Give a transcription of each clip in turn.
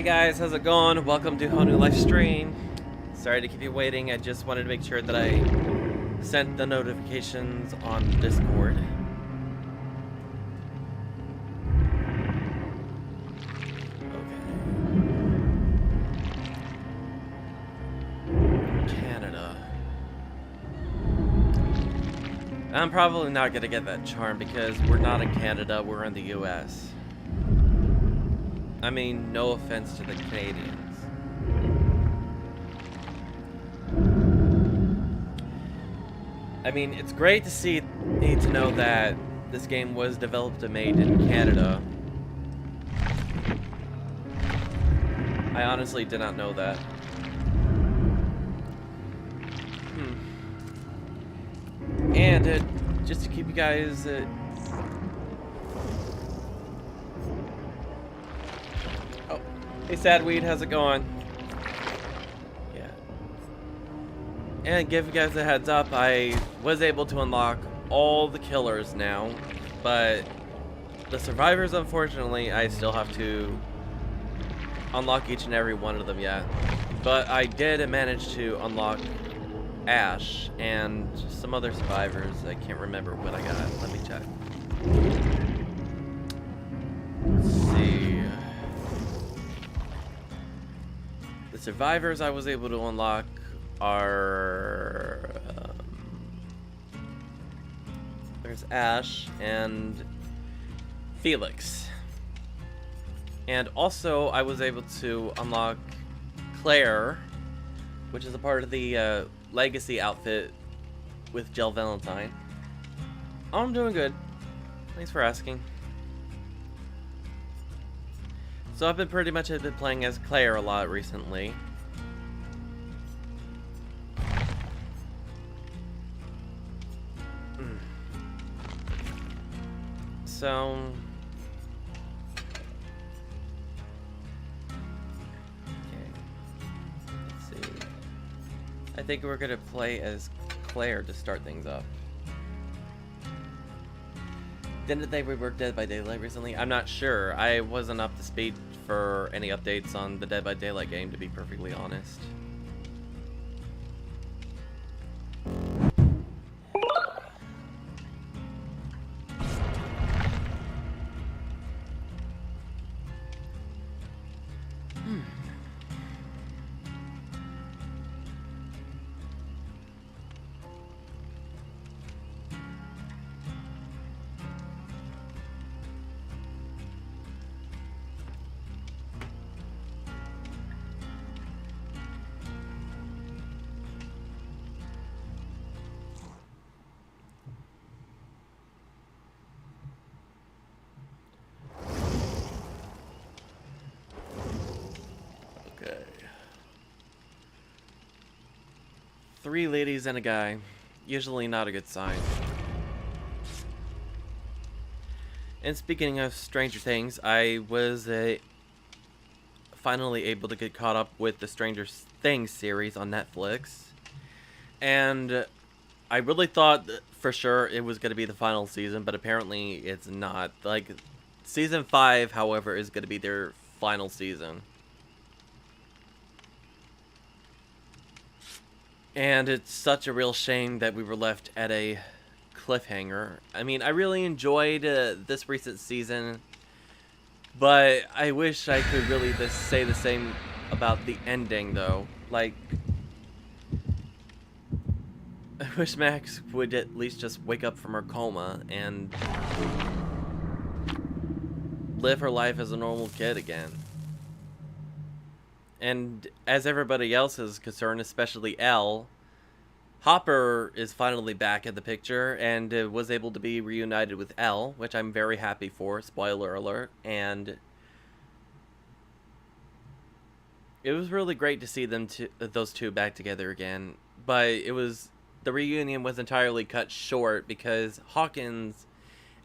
guys, how's it going? Welcome to a whole new live stream. Sorry to keep you waiting. I just wanted to make sure that I sent the notifications on Discord. Okay. Canada. I'm probably not gonna get that charm because we're not in Canada, we're in the US. I mean, no offense to the Canadians. I mean, it's great to know that this game was developed and made in Canada. I honestly did not know that. And just to keep you guys oh, hey Sadweed, how's it going? Yeah. And give you guys a heads up, I was able to unlock all the killers now, but the survivors, unfortunately, I still have to unlock each and every one of them yet. But I did manage to unlock Ash and some other survivors. I can't remember what I got. Let me check. Let's see. The survivors I was able to unlock are there's Ash and Felix, and also I was able to unlock Claire, which is a part of the Legacy outfit with Jill Valentine. Oh, I'm doing good. Thanks for asking. So I've been pretty much been playing as Claire a lot recently. So I think we're gonna play as Claire to start things up. Didn't they rework Dead by Daylight recently? I'm not sure. I wasn't up to speed for any updates on the Dead by Daylight game, to be perfectly honest. Three ladies and a guy. Usually not a good sign. And speaking of Stranger Things, I was finally able to get caught up with the Stranger Things series on Netflix. And I really thought that for sure it was going to be the final season, but apparently it's not. Like, season 5, however, is going to be their final season. And it's such a real shame that we were left at a cliffhanger. I mean, I really enjoyed this recent season, but I wish I could really say the same about the ending, though. Like, I wish Max would at least just wake up from her coma and live her life as a normal kid again. And as everybody else is concerned, especially Elle, Hopper is finally back in the picture and was able to be reunited with Elle, which I'm very happy for, spoiler alert, and it was really great to see those two back together again, but the reunion was entirely cut short because Hawkins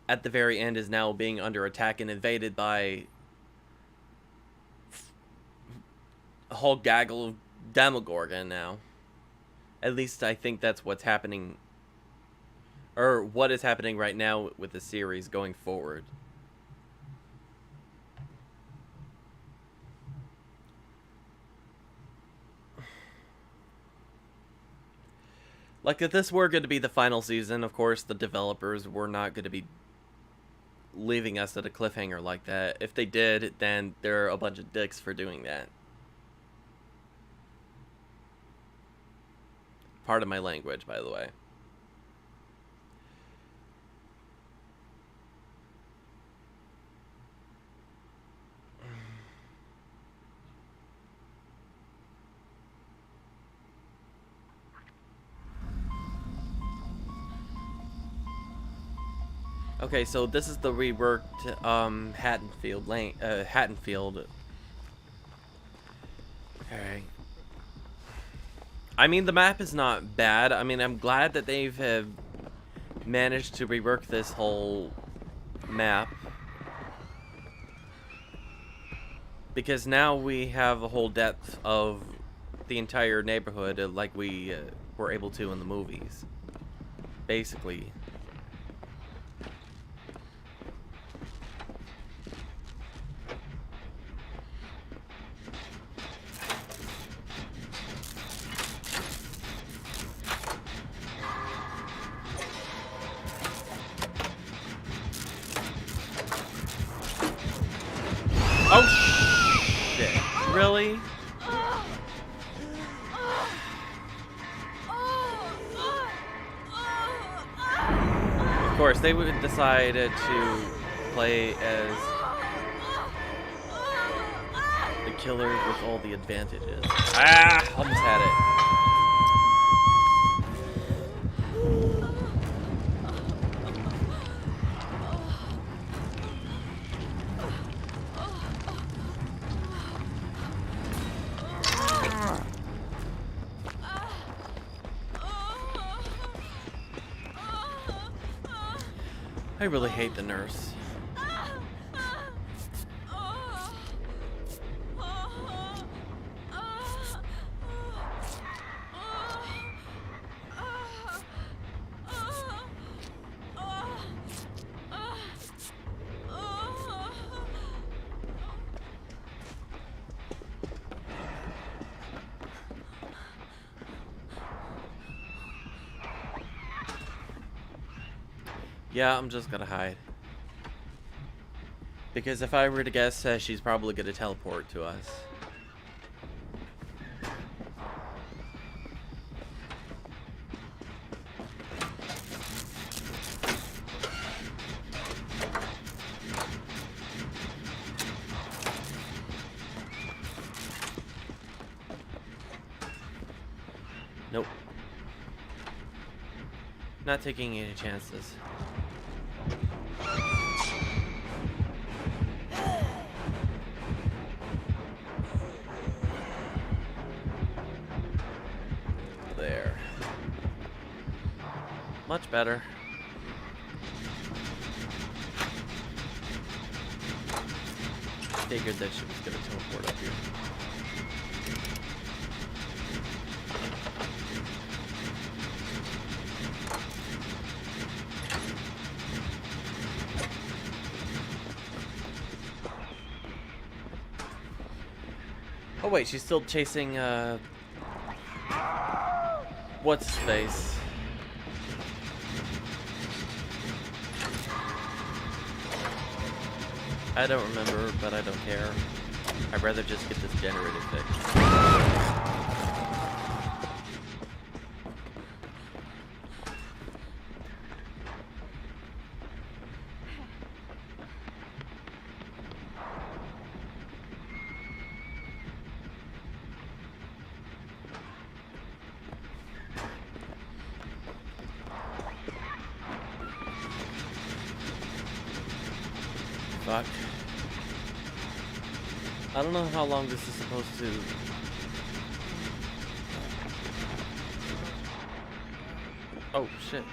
at the very end is now being under attack and invaded by a whole gaggle of Demogorgon now. At least I think that's what's happening, or what is happening right now with the series going forward. Like, if this were going to be the final season, of course, the developers were not going to be leaving us at a cliffhanger like that. If they did, then they're a bunch of dicks for doing that. Pardon my language, by the way. Okay, so this is the reworked Haddonfield lane. Haddonfield. Okay. I mean, the map is not bad. I mean, I'm glad that they've managed to rework this whole map, because now we have a whole depth of the entire neighborhood, like we were able to in the movies, basically. Oh shit! Really? Of course, they would decide to play as the killer with all the advantages. Ah! Almost had it. I really hate the nurse. Yeah, I'm just gonna hide. Because if I were to guess, she's probably gonna teleport to us. Nope. Not taking any chances. There. Much better. Figured that she was gonna teleport up here. Oh wait, she's still chasing, what's his face? I don't remember, but I don't care. I'd rather just get this generator fixed. Fuck. I don't know how long this is supposed to... Oh, shit.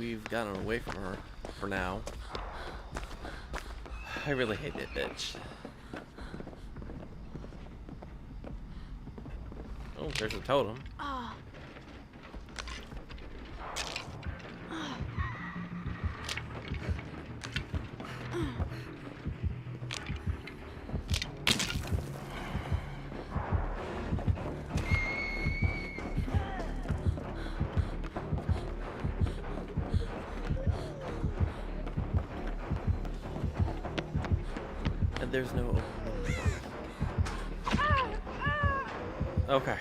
we've gotten away from her for now. I really hate that bitch. Oh, there's a totem. And there's no opening. Okay.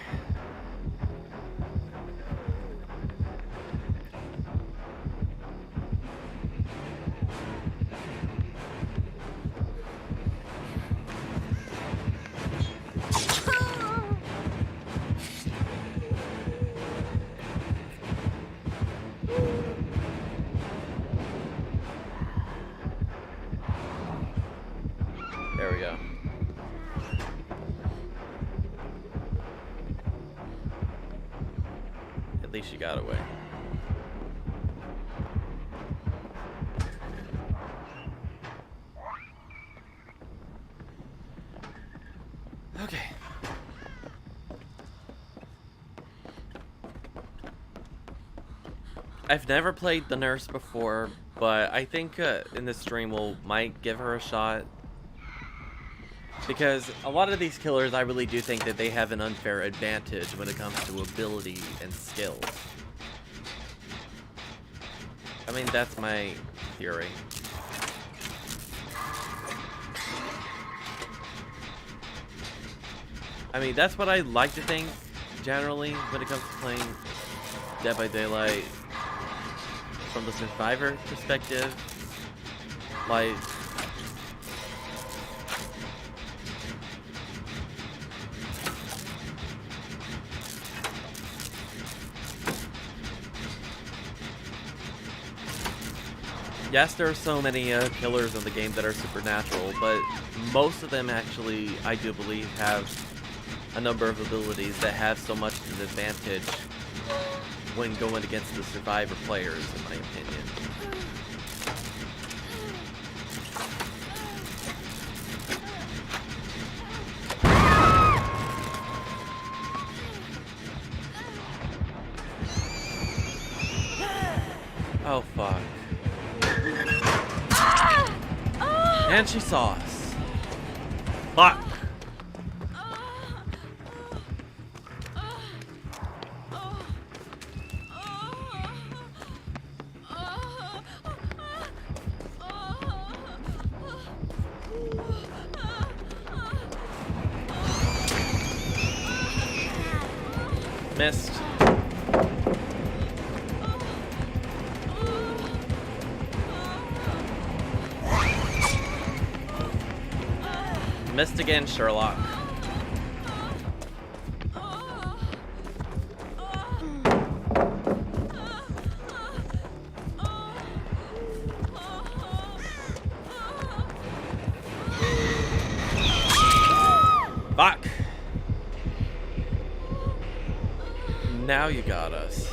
There we go. At least you got away. Okay. I've never played the nurse before, but I think in this stream we'll might give her a shot. Because a lot of these killers, I really do think that they have an unfair advantage when it comes to ability and skill. I mean, that's my theory. I mean, that's what I like to think, generally, when it comes to playing Dead by Daylight from the survivor perspective. Like, yes, there are so many killers in the game that are supernatural, but most of them actually, I do believe, have a number of abilities that have so much of an advantage when going against the survivor players, in my opinion. Oh, fuck. And she saw us. Fuck. Missed. Missed again, Sherlock. Fuck. Now you got us.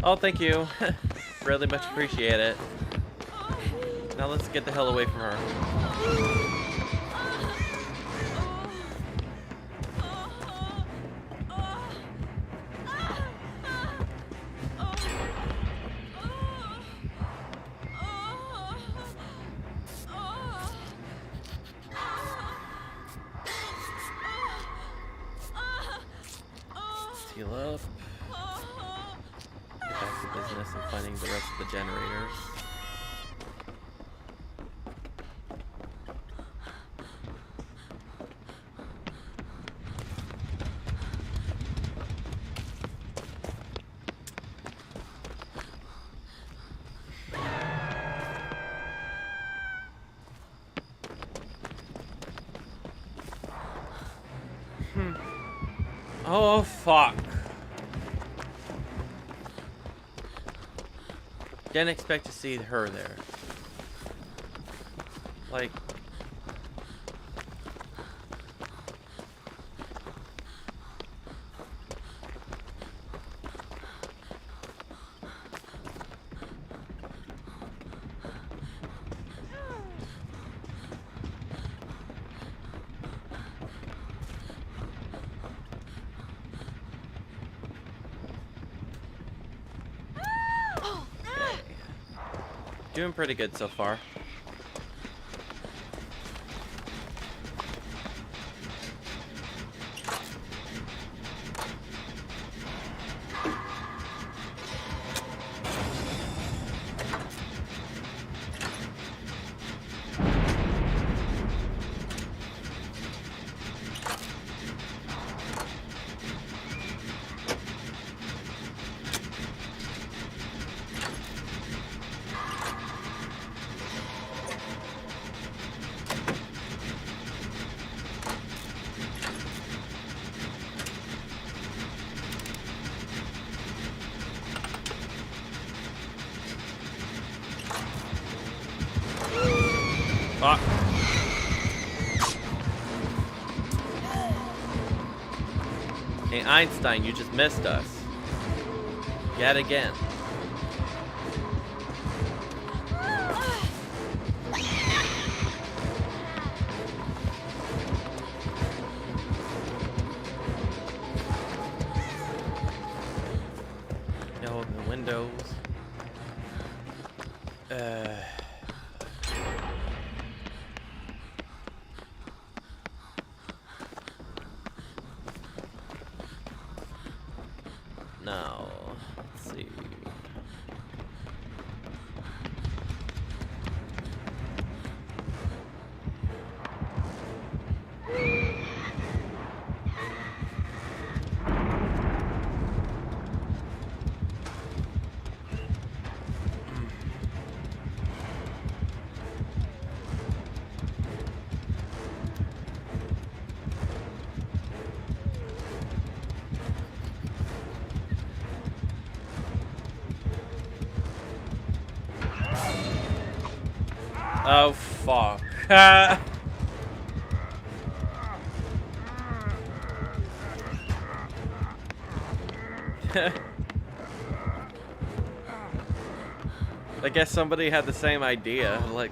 Oh, thank you. Really much appreciate it. Now let's get the hell away from her. Heal up. Get back to business and finding the rest of the generators. Oh, fuck. Didn't expect to see her there. Like... Doing pretty good so far. Fuck. Hey, Einstein, you just missed us. Yet again. No, open the windows. Now, let's see. Oh, fuck. I guess somebody had the same idea, like...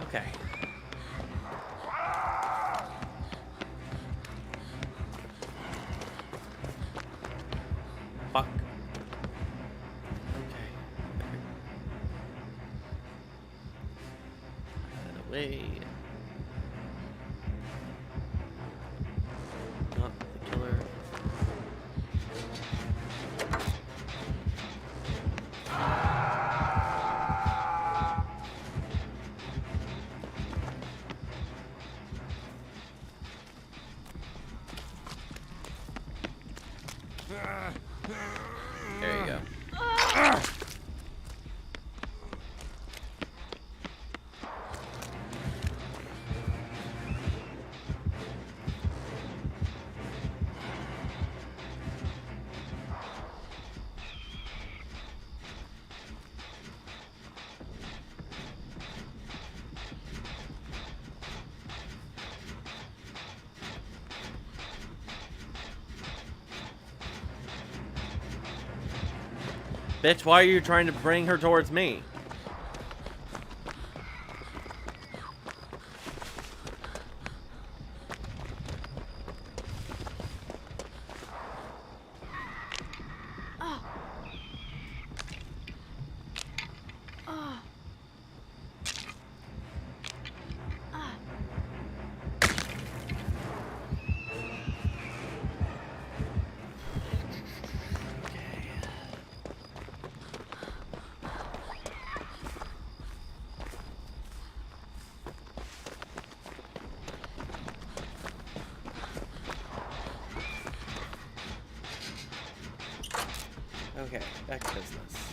Okay. Fuck. Okay. That away. Not the killer. There you go. Bitch, why are you trying to bring her towards me? Okay, back to business.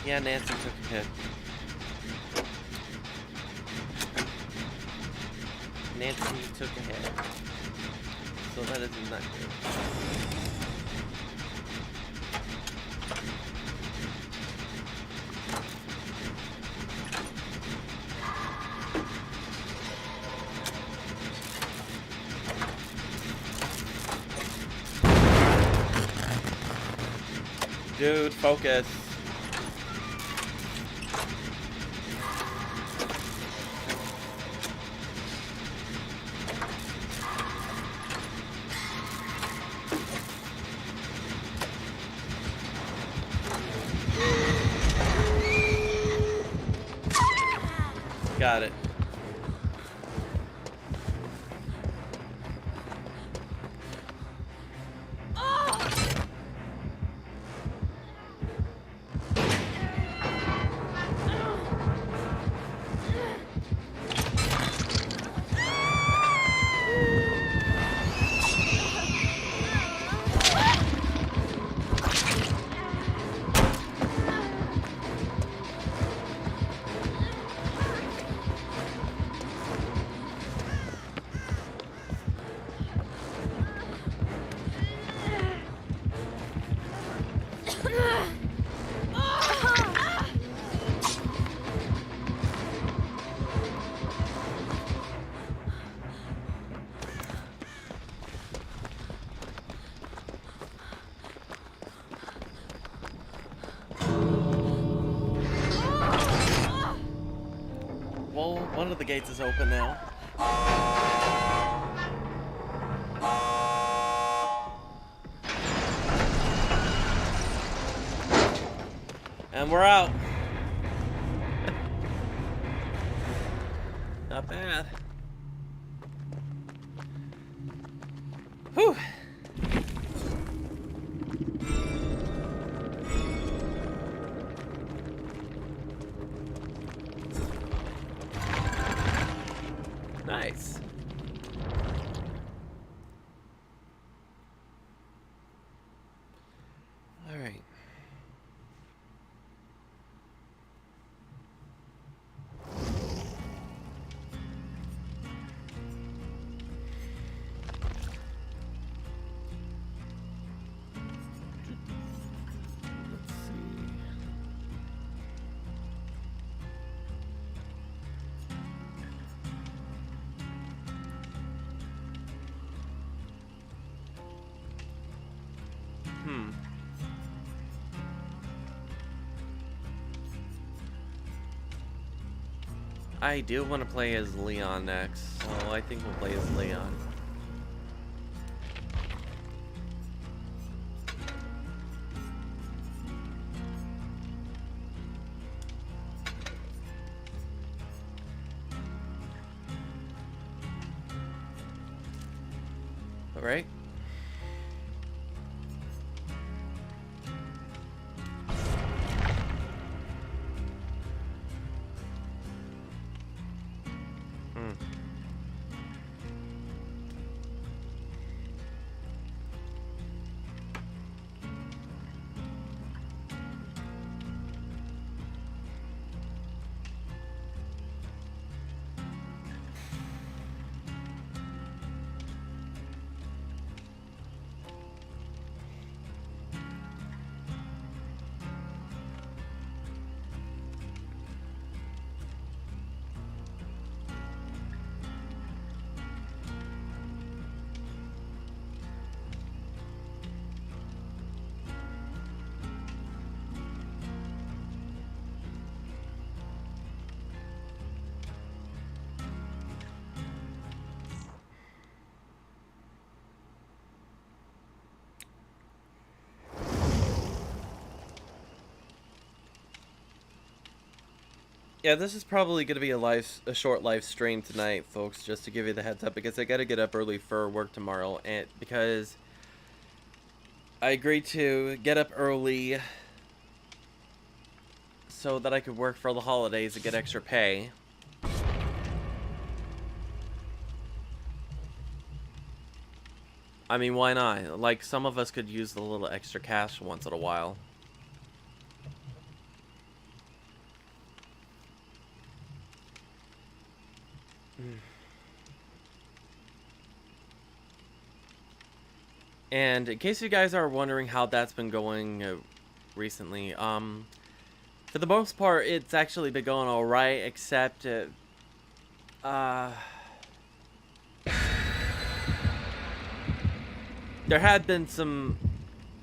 Yeah, Nancy took a hit. Nancy took a hit. So that is not good. Dude, focus. Got it. Well, one of the gates is open now. And we're out. Not bad. Whew. Nice. All right. Let's see. I do want to play as Leon next, so I think we'll play as Leon. All right. Yeah, this is probably going to be a short live stream tonight, folks, just to give you the heads up, because I got to get up early for work tomorrow, and because I agreed to get up early so that I could work for the holidays and get extra pay. I mean, why not? Like, some of us could use the little extra cash once in a while. And in case you guys are wondering how that's been going recently, for the most part, it's actually been going all right, except there had been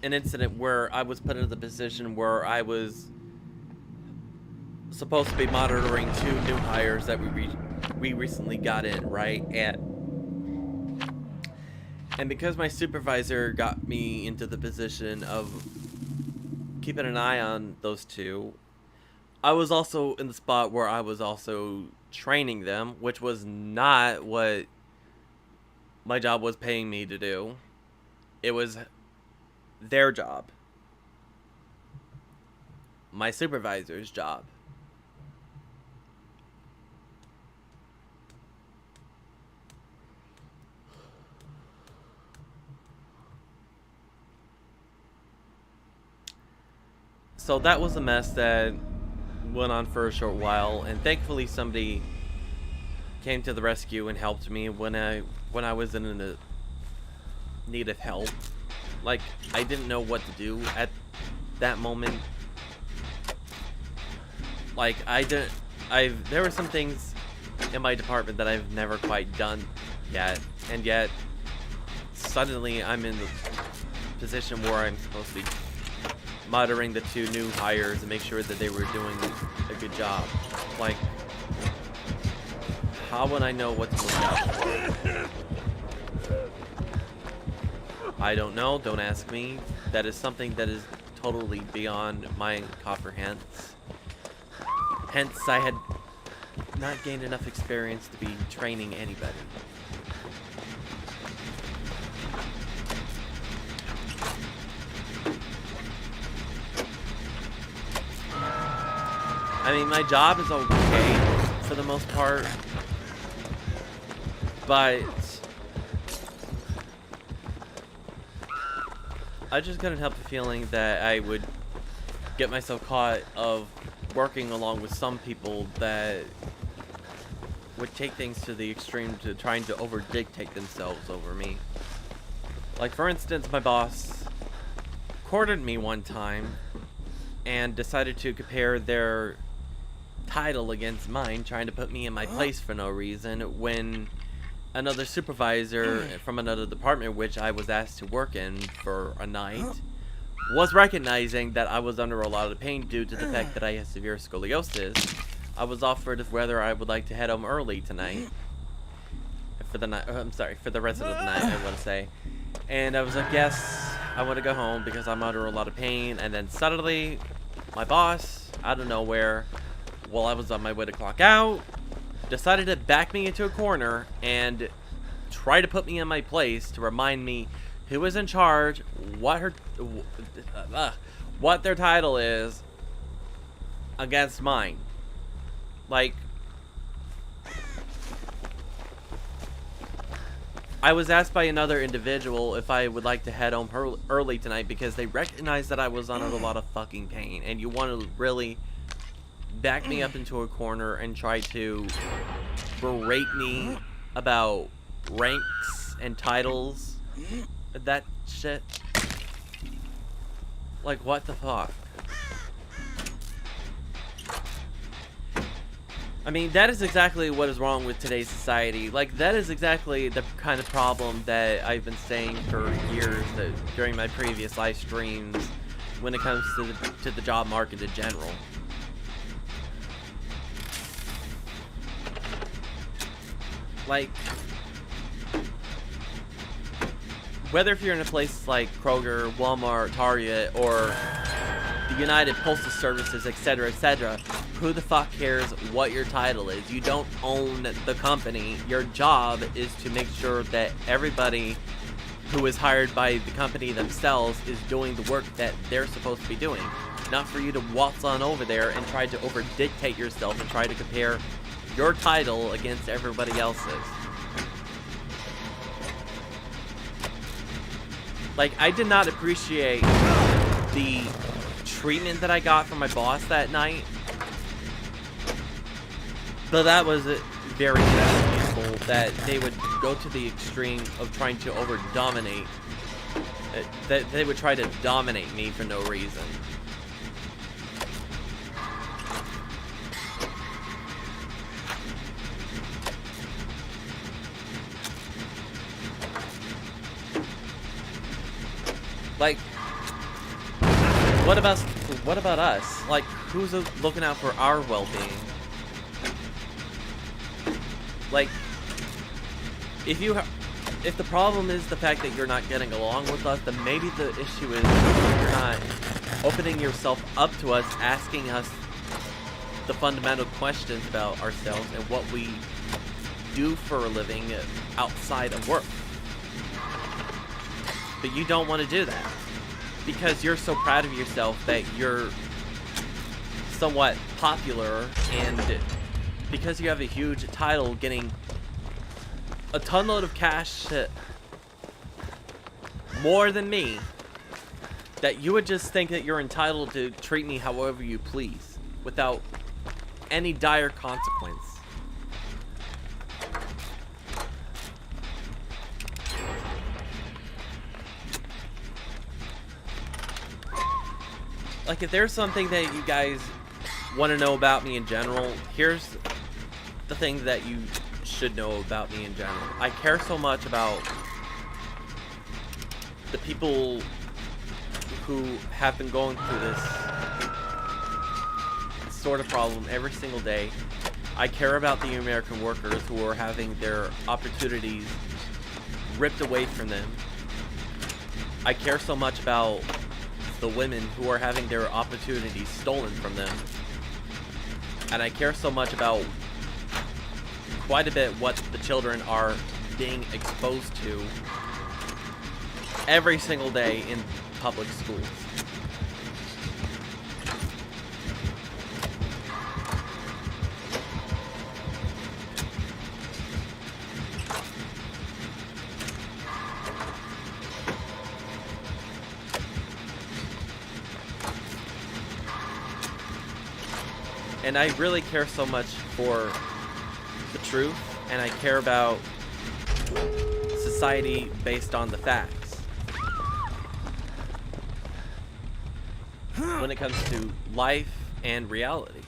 an incident where I was put in the position where I was supposed to be monitoring 2 new hires that we recently got in, right? And because my supervisor got me into the position of keeping an eye on those 2, I was also in the spot where I was also training them, which was not what my job was paying me to do. It was their job. My supervisor's job. So that was a mess that went on for a short while, and thankfully somebody came to the rescue and helped me when I was in a need of help. Like, I didn't know what to do at that moment. Like, there were some things in my department that I've never quite done yet, and yet suddenly I'm in the position where I'm supposed to be monitoring the 2 new hires and make sure that they were doing a good job. Like, how would I know what to look out for? I don't know. Don't ask me. That is something that is totally beyond my comprehends. Hence, I had not gained enough experience to be training anybody. I mean, my job is okay for the most part, but I just couldn't help the feeling that I would get myself caught of working along with some people that would take things to the extreme to trying to over-dictate themselves over me. Like, for instance, my boss courted me one time and decided to compare their title against mine, trying to put me in my place for no reason, when another supervisor from another department, which I was asked to work in for a night, was recognizing that I was under a lot of pain due to the fact that I had severe scoliosis. I was offered whether I would like to head home early tonight. For the night, I'm sorry, for the rest of the night, I want to say. And I was like, yes, I want to go home because I'm under a lot of pain. And then suddenly, my boss, out of nowhere, while I was on my way to clock out, decided to back me into a corner and try to put me in my place to remind me who is in charge, what their title is against mine. Like, I was asked by another individual if I would like to head home early tonight because they recognized that I was under a lot of fucking pain, and you want to really back me up into a corner and try to berate me about ranks and titles, that shit. Like, what the fuck? I mean, that is exactly what is wrong with today's society. Like, that is exactly the kind of problem that I've been saying for years during my previous live streams when it comes to the job market in general. Like, whether if you're in a place like Kroger, Walmart, Target, or the United Postal Services, etc., who the fuck cares what your title is? You don't own the company. Your job is to make sure that everybody who is hired by the company themselves is doing the work that they're supposed to be doing. Not for you to waltz on over there and try to over-dictate yourself and try to compare your title against everybody else's. Like, I did not appreciate the treatment that I got from my boss that night, but that was very sad. people that they would go to the extreme of trying to over-dominate. That they would try to dominate me for no reason. Like, what about us? Like, who's looking out for our well-being? Like, if the problem is the fact that you're not getting along with us, then maybe the issue is you're not opening yourself up to us, asking us the fundamental questions about ourselves and what we do for a living outside of work. But you don't want to do that because you're so proud of yourself that you're somewhat popular, and because you have a huge title, getting a ton-load of cash, more than me, that you would just think that you're entitled to treat me however you please without any dire consequence. Like, if there's something that you guys want to know about me in general, here's the thing that you should know about me in general. I care so much about the people who have been going through this sort of problem every single day. I care about the American workers who are having their opportunities ripped away from them. I care so much about the women who are having their opportunities stolen from them. And I care so much about quite a bit what the children are being exposed to every single day in public schools. And I really care so much for the truth, and I care about society based on the facts. When it comes to life and reality.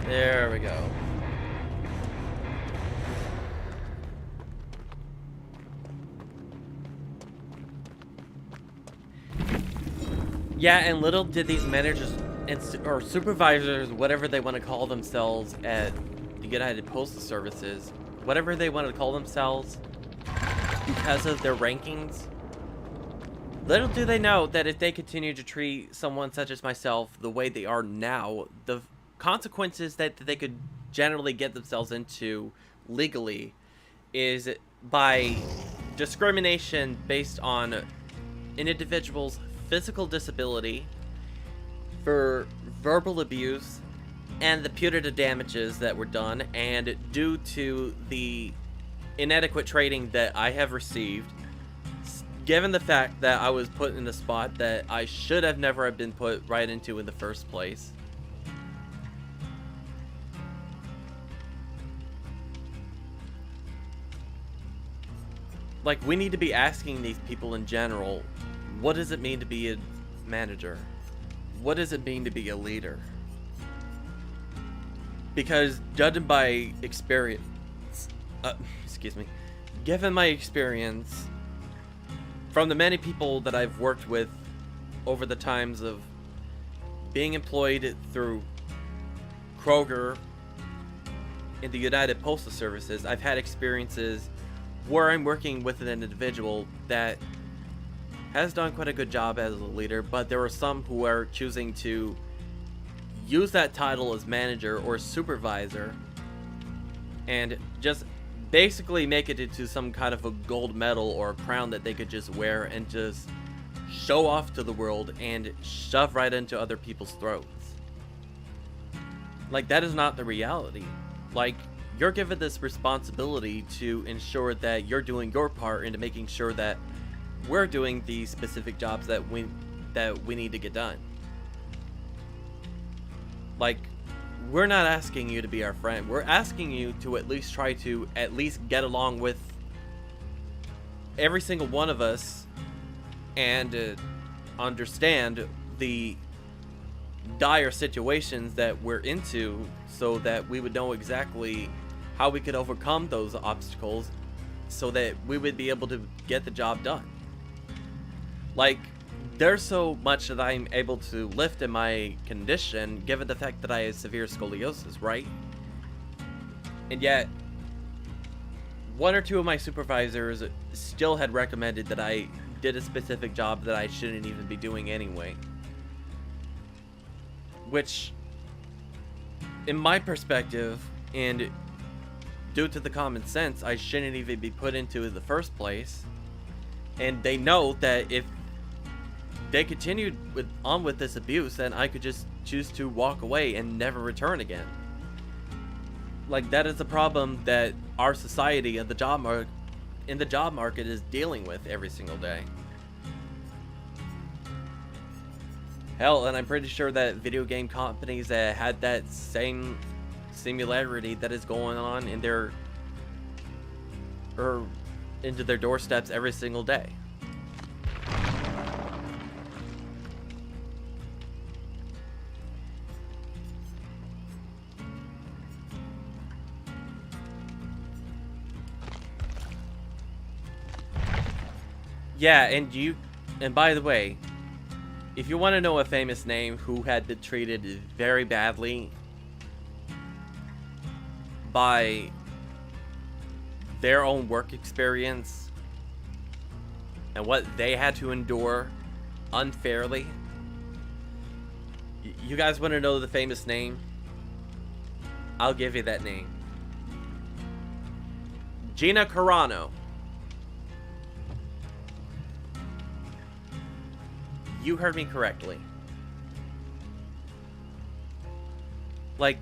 There we go. Yeah, and little did these managers or supervisors, whatever they want to call themselves at the United Postal Services, whatever they want to call themselves, because of their rankings, little do they know that if they continue to treat someone such as myself the way they are now, the consequences that they could generally get themselves into legally is by discrimination based on an individual's physical disability, for verbal abuse, and the punitive damages that were done, and due to the inadequate training that I have received, given the fact that I was put in a spot that I should have never have been put right into in the first place. Like, we need to be asking these people in general, what does it mean to be a manager? What does it mean to be a leader? Because judging by experience, excuse me, given my experience from the many people that I've worked with over the times of being employed through Kroger in the United Postal Services, I've had experiences where I'm working with an individual that has done quite a good job as a leader, but there are some who are choosing to use that title as manager or supervisor and just basically make it into some kind of a gold medal or a crown that they could just wear and just show off to the world and shove right into other people's throats. Like, that is not the reality. Like, you're given this responsibility to ensure that you're doing your part into making sure that we're doing the specific jobs that we need to get done. Like, we're not asking you to be our friend. We're asking you to at least try to at least get along with every single one of us and understand the dire situations that we're into so that we would know exactly how we could overcome those obstacles so that we would be able to get the job done. Like, there's so much that I'm able to lift in my condition given the fact that I have severe scoliosis, right? And yet, one or two of my supervisors still had recommended that I did a specific job that I shouldn't even be doing anyway. Which, in my perspective, and due to the common sense, I shouldn't even be put into in the first place. And they know that if they continued on with this abuse, then I could just choose to walk away and never return again. Like, that is a problem that our society and the job market is dealing with every single day. Hell, and I'm pretty sure that video game companies that had that same similarity that is going on in their into their doorsteps every single day. Yeah, and by the way, if you want to know a famous name who had been treated very badly by their own work experience and what they had to endure unfairly, you guys want to know the famous name? I'll give you that name. Gina Carano. You heard me correctly. Like,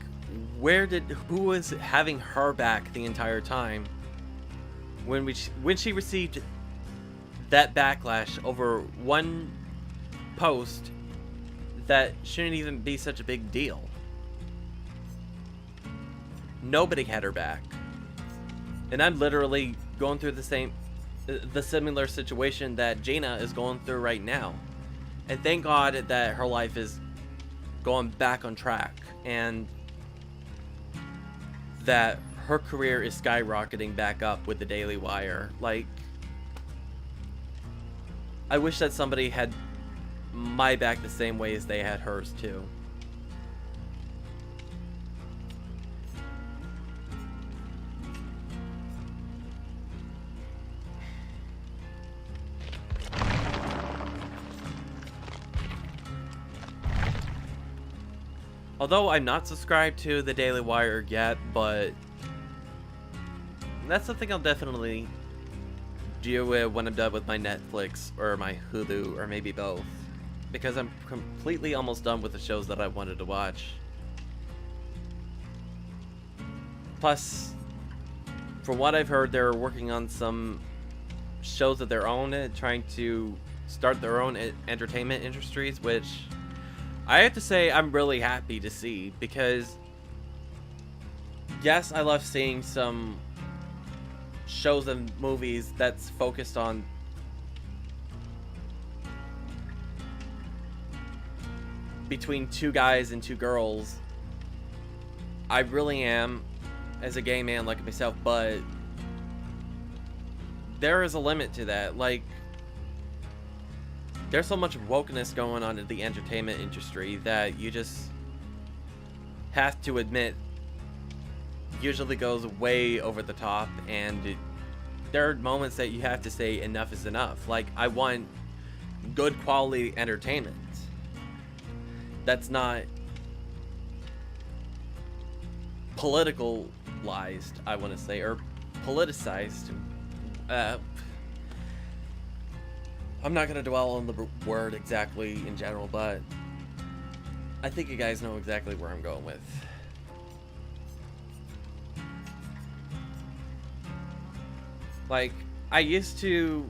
who was having her back the entire time when she received that backlash over one post that shouldn't even be such a big deal? Nobody had her back. And I'm literally going through the similar situation that Gina is going through right now. And thank God that her life is going back on track and that her career is skyrocketing back up with the Daily Wire. Like, I wish that somebody had my back the same way as they had hers too. Although I'm not subscribed to the Daily Wire yet, but that's something I'll definitely deal with when I'm done with my Netflix or my Hulu or maybe both. Because I'm completely almost done with the shows that I wanted to watch. Plus, from what I've heard, they're working on some shows of their own, trying to start their own entertainment industries, which I have to say I'm really happy to see, because yes, I love seeing some shows and movies that's focused on between two guys and two girls. I really am, as a gay man like myself, but there is a limit to that. Like, there's so much wokeness going on in the entertainment industry that you just have to admit usually goes way over the top, and there are moments that you have to say enough is enough. Like, I want good quality entertainment that's not politicalized, I want to say, or politicized. I'm not going to dwell on the word exactly in general, but I think you guys know exactly where I'm going with. Like, I used to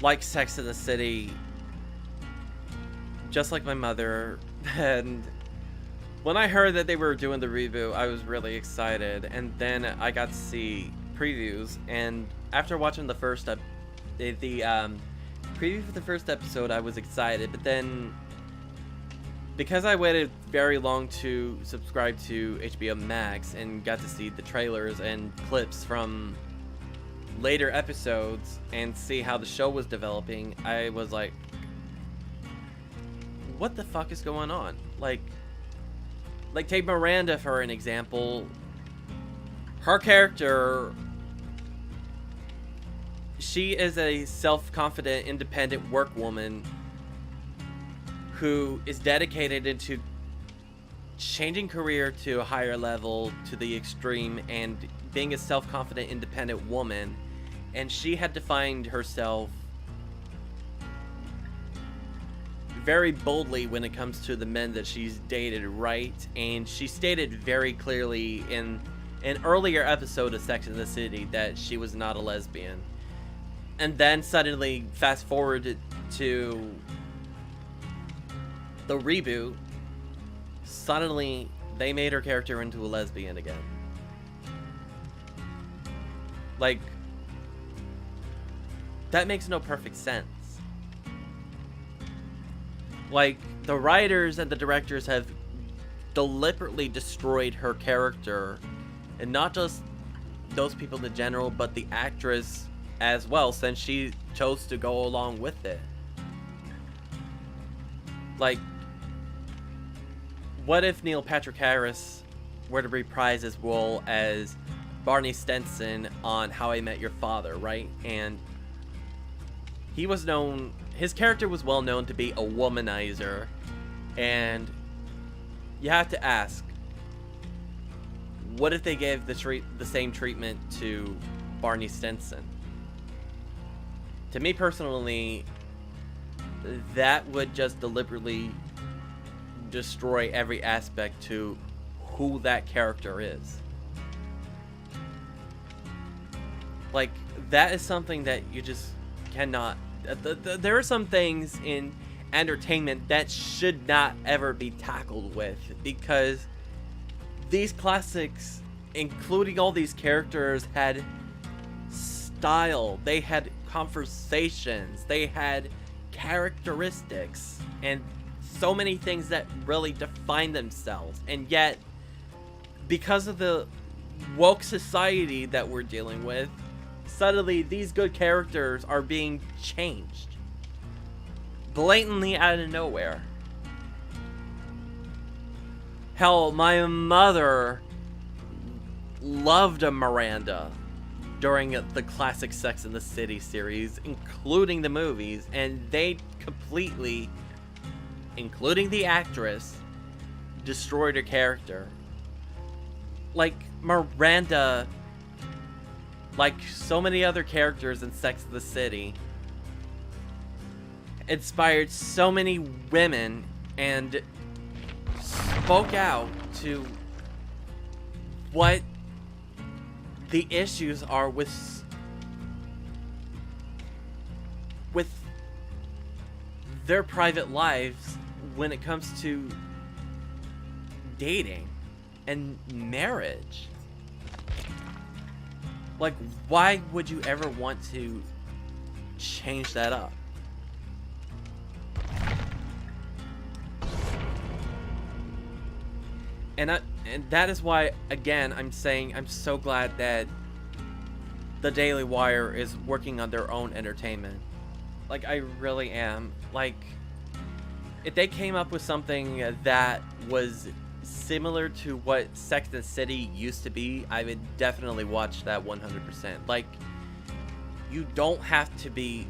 like Sex and the City just like my mother, and when I heard that they were doing the reboot, I was really excited, and then I got to see previews, and after watching the first preview for the first episode, I was excited, but then because I waited very long to subscribe to HBO Max and got to see the trailers and clips from later episodes and see how the show was developing, I was like, what the fuck is going on? Like take Miranda for an example. Her character, she is a self-confident, independent workwoman who is dedicated into changing career to a higher level, to the extreme, and being a self-confident, independent woman. And she had defined herself very boldly when it comes to the men that she's dated, right? And she stated very clearly in an earlier episode of Sex and the City that she was not a lesbian. And then suddenly, fast forward to the reboot, suddenly they made her character into a lesbian again. Like, that makes no perfect sense. Like, the writers and the directors have deliberately destroyed her character, and not just those people in general, but the actress as well, since she chose to go along with it. Like, what if Neil Patrick Harris were to reprise his role as Barney Stinson on How I Met Your Father, right? And he was known, his character was well known to be a womanizer, and you have to ask, what if they gave the same treatment to Barney Stinson? To me personally, that would just deliberately destroy every aspect to who that character is. Like, that is something that you just cannot. There are some things in entertainment that should not ever be tackled with, because these classics, including all these characters, had style, they had conversations, they had characteristics, and so many things that really define themselves. And yet, because of the woke society that we're dealing with, suddenly these good characters are being changed blatantly out of nowhere. Hell, my mother loved a Miranda during the classic Sex and the City series, including the movies, and they completely, including the actress, destroyed her character. Like, Miranda, like so many other characters in Sex and the City, inspired so many women and spoke out to what the issues are with their private lives when it comes to dating and marriage. Like, why would you ever want to change that up? And that is why, again, I'm saying I'm so glad that the Daily Wire is working on their own entertainment. Like, I really am. Like, if they came up with something that was similar to what Sex and the City used to be, I would definitely watch that 100%. Like, you don't have to be...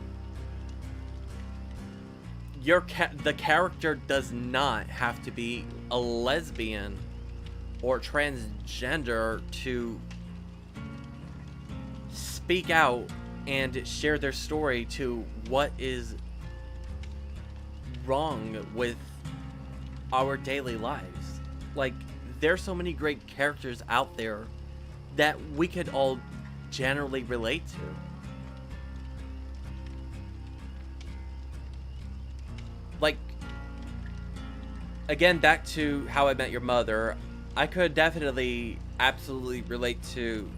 the character does not have to be a lesbian or transgender to speak out and share their story to what is wrong with our daily lives. Like, there's so many great characters out there that we could all generally relate to. Like, again, back to How I Met Your Mother, I could definitely absolutely relate to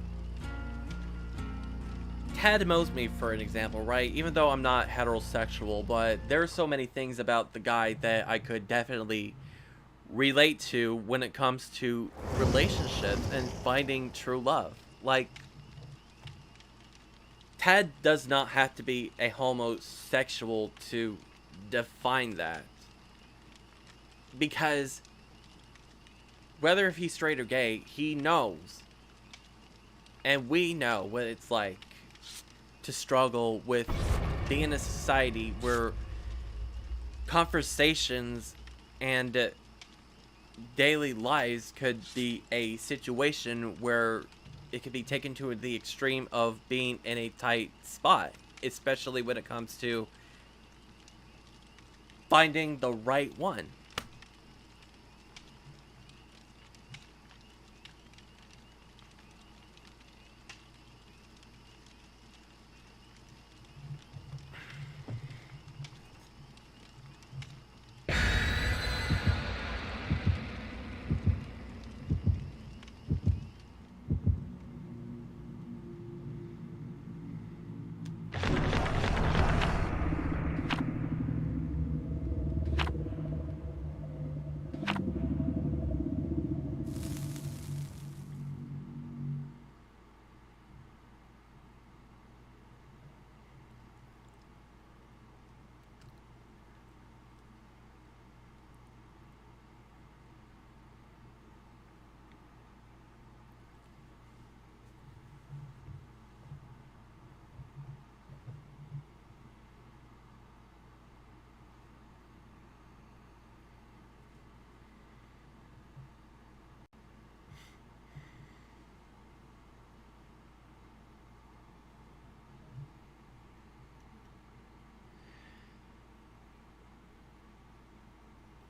Ted Mosby, for an example, right? Even though I'm not heterosexual, but there are so many things about the guy that I could definitely relate to when it comes to relationships and finding true love. Like, Ted does not have to be a homosexual to define that. Because whether if he's straight or gay, he knows. And we know what it's like to struggle with being in a society where conversations and daily lives could be a situation where it could be taken to the extreme of being in a tight spot, especially when it comes to finding the right one.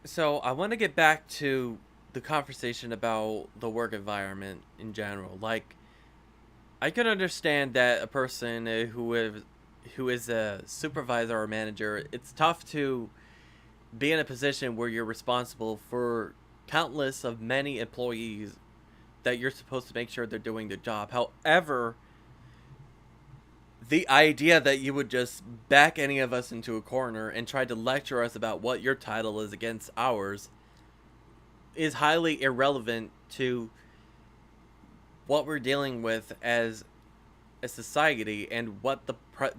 So I want to get back to the conversation about the work environment in general. Like, I can understand that a person who is a supervisor or manager, it's tough to be in a position where you're responsible for countless of many employees that you're supposed to make sure they're doing their job. However, the idea that you would just back any of us into a corner and try to lecture us about what your title is against ours is highly irrelevant to what we're dealing with as a society and what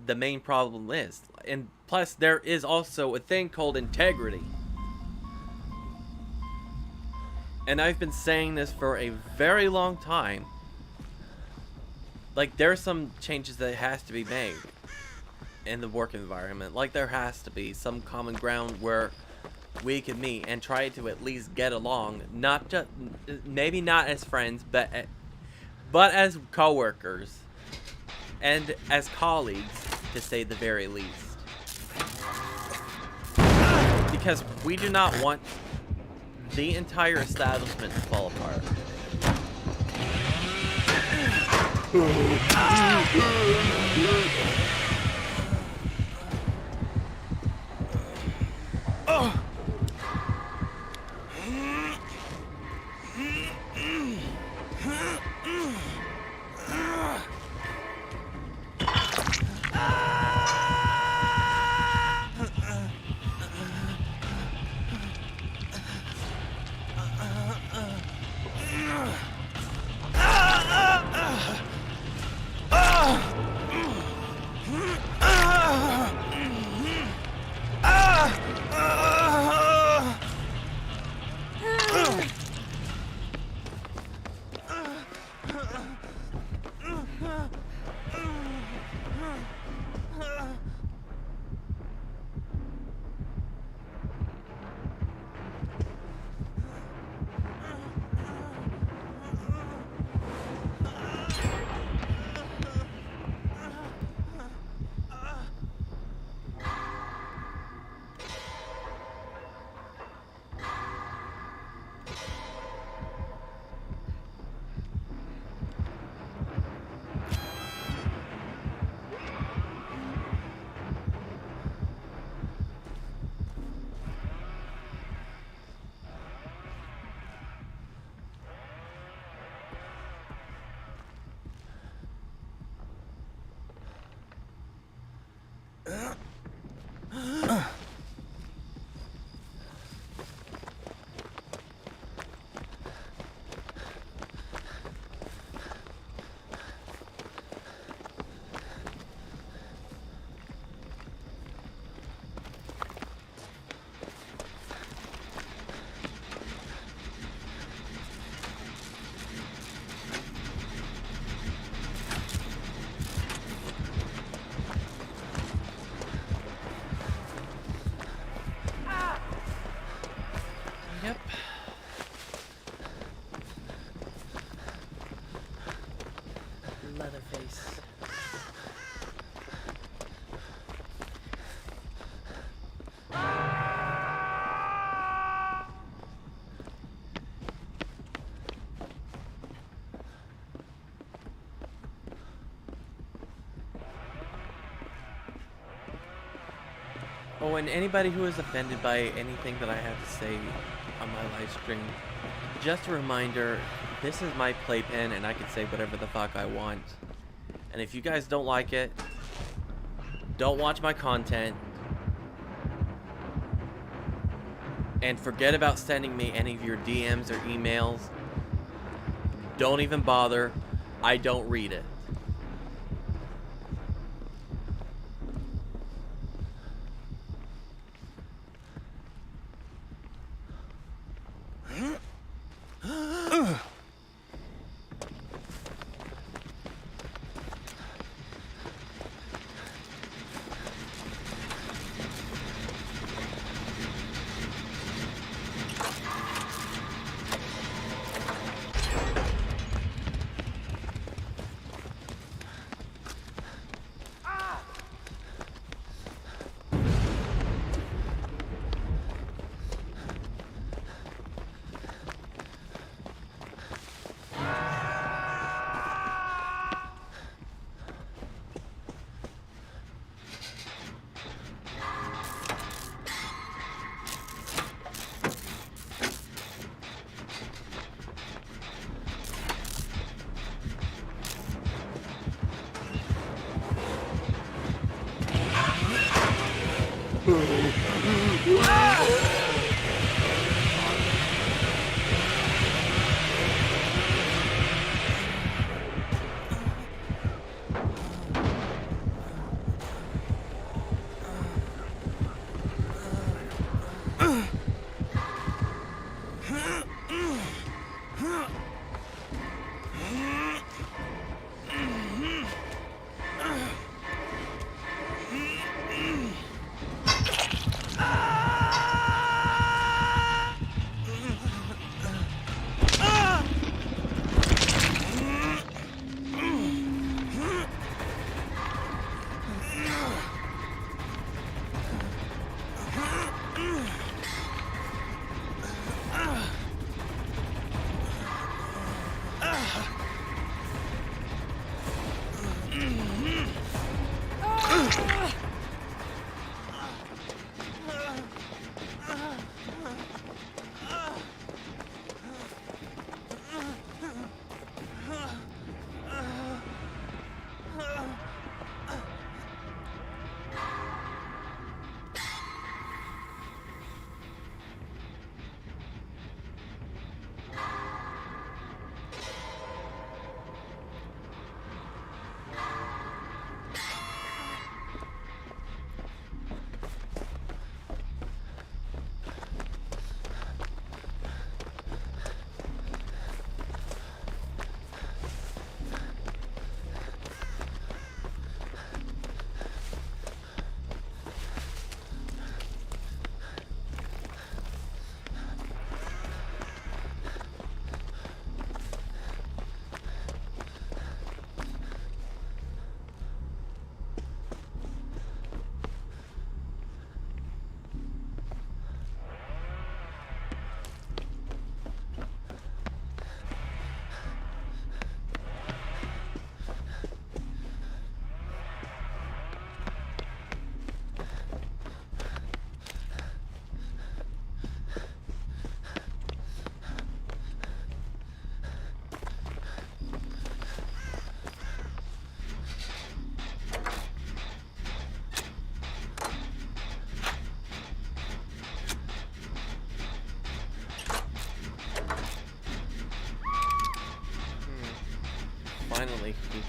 the main problem is. And plus, there is also a thing called integrity. And I've been saying this for a very long time. Like, there are some changes that has to be made in the work environment. Like, there has to be some common ground where we can meet and try to at least get along. Not just, maybe not as friends, but as coworkers and as colleagues, to say the very least. Because we do not want the entire establishment to fall apart. Yep. Leatherface. Oh, and anybody who is offended by anything that I have to say on my live stream, just a reminder, this is my playpen and I can say whatever the fuck I want. And if you guys don't like it, don't watch my content. And forget about sending me any of your DMs or emails. Don't even bother. I don't read it.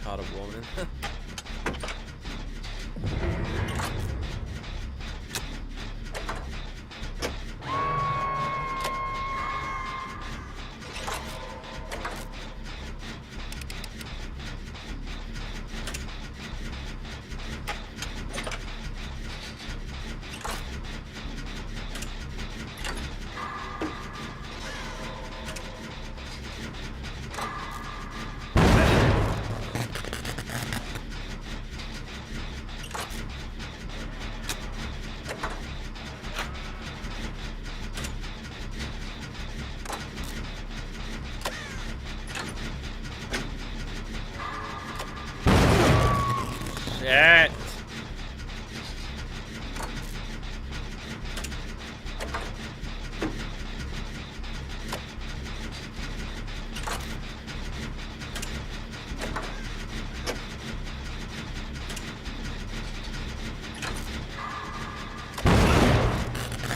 caught a woman. Shit.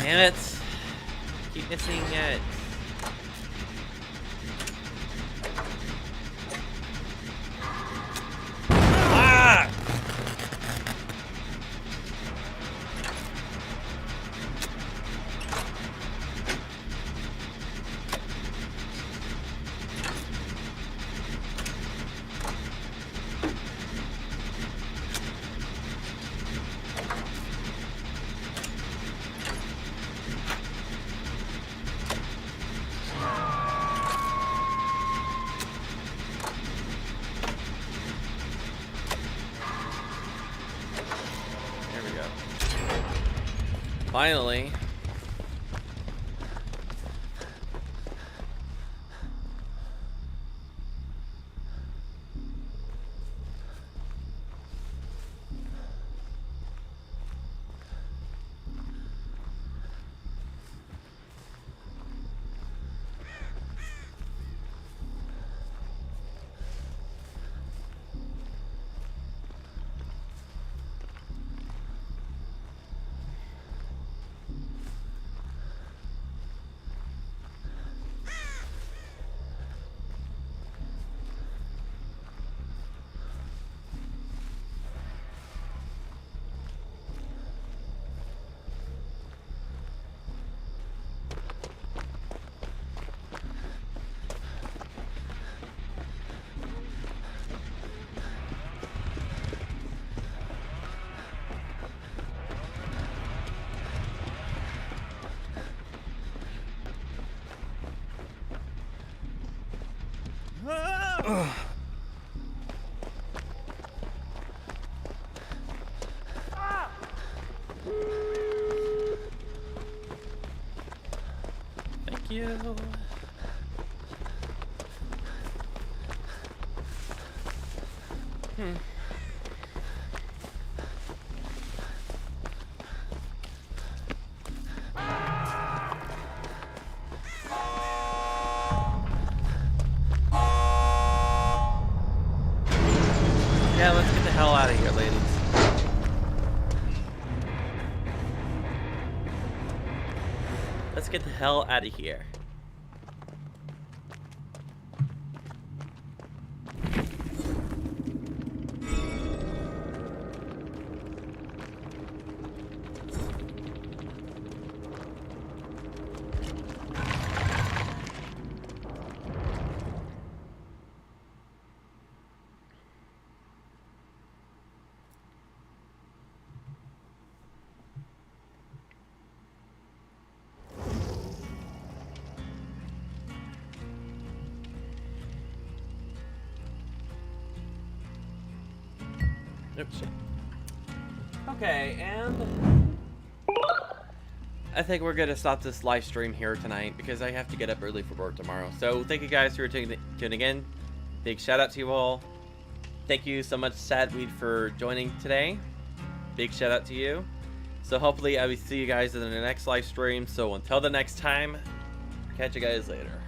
Damn it. Keep missing it. Ah! Finally. Thank you. Yeah, let's get the hell out of here, ladies. Let's get the hell out of here. Oops. Okay, and I think we're gonna stop this live stream here tonight because I have to get up early for work tomorrow. So thank you guys for tuning in. Big shout out to you all. Thank you so much, Sadweed, for joining today. Big shout out to you. So hopefully I will see you guys in the next live stream. So until the next time, catch you guys later.